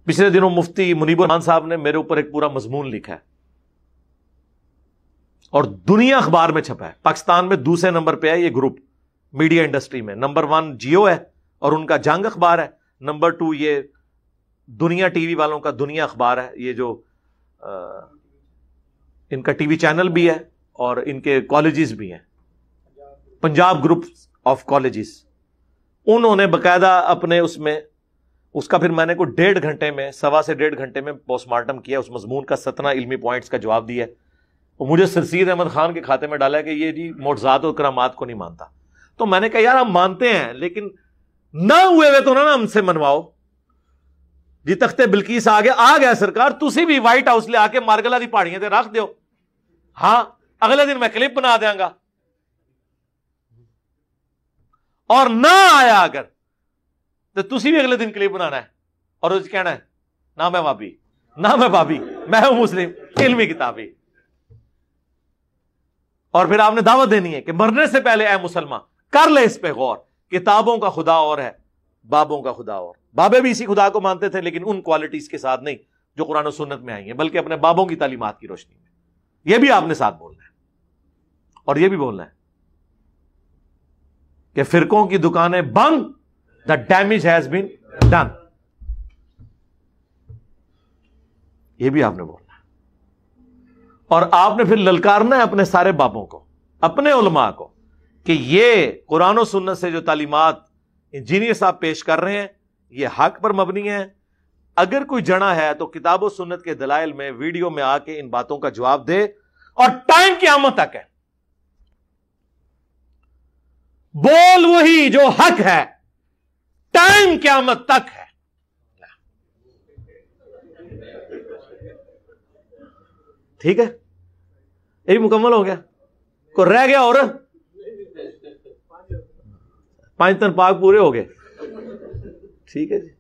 پچھلے دنوں مفتی منیب الرحمان صاحب نے میرے اوپر ایک پورا مضمون لکھا ہے اور دنیا اخبار میں چھپا ہے. پاکستان میں دوسرے نمبر پہ ہے یہ گروپ میڈیا انڈسٹری میں. نمبر 1 جیو ہے اور ان کا جنگ اخبار ہے. نمبر 2 یہ دنیا ٹی وی والوں کا دنیا اخبار ہے. یہ جو ان کا ٹی وی چینل بھی ہے اور ان کے کالجز بھی ہیں, پنجاب گروپ آف کالجز. انہوں نے باقاعدہ اپنے اس کا پھر میں نے کوئی 1.5 گھنٹے میں 1.25 گھنٹے میں پوسٹ مارٹم کیا, اس مضمون کا 17 علمی پوائنٹس کا جواب دیا ہے. اور مجھے سرسید احمد خان کے کھاتے میں ڈالا ہے کہ یہ جی معجزات اور کرامات کو نہیں مانتا. تو میں نے کہا یار ہم مانتے ہیں لیکن نہ ہوئے ہوئے تو نہ ہم سے منواؤ. جی تختے بلقیس آ گیا سرکار, تسی بھی وائٹ ہاؤس لے آ کے مارگلا دی پہاڑیاں تے رکھ دیو, ہاں اگلے دن میں کلپ بنا دیاں گا. اور نہ آیا اگر تو تسی بھی اگلے دن کلپ بنانا ہے اور اس کہنا ہے نہ میں وابی نہ میں بابی, میں ہوں مسلم, علمی کتابی. اور پھر آپ نے دعوت دینی ہے کہ مرنے سے پہلے اے مسلمان کر لے اس پہ غور, کتابوں کا خدا اور ہے بابوں کا خدا اور. بابے بھی اسی خدا کو مانتے تھے لیکن ان کوالٹیز کے ساتھ نہیں جو قرآن و سنت میں آئی ہیں, بلکہ اپنے بابوں کی تعلیمات کی روشنی میں. یہ بھی آپ نے ساتھ بولنا ہے اور یہ بھی بولنا ہے کہ فرقوں کی دکانیں بند, the damage has been done. یہ بھی آپ نے بولنا ہے. اور آپ نے پھر للکارنا ہے اپنے سارے بابوں کو, اپنے علماء کو, کہ یہ قرآن و سنت سے جو تعلیمات انجینئر صاحب پیش کر رہے ہیں یہ حق پر مبنی ہے. اگر کوئی جنا ہے تو کتاب و سنت کے دلائل میں ویڈیو میں آ کے ان باتوں کا جواب دے, اور ٹائم قیامت تک ہے. بول وہی جو حق ہے, ٹائم قیامت تک ہے. ٹھیک ہے, یہی مکمل ہو گیا. کو رہ گیا اور 5 دن پاک پورے ہو گئے. ٹھیک ہے جی.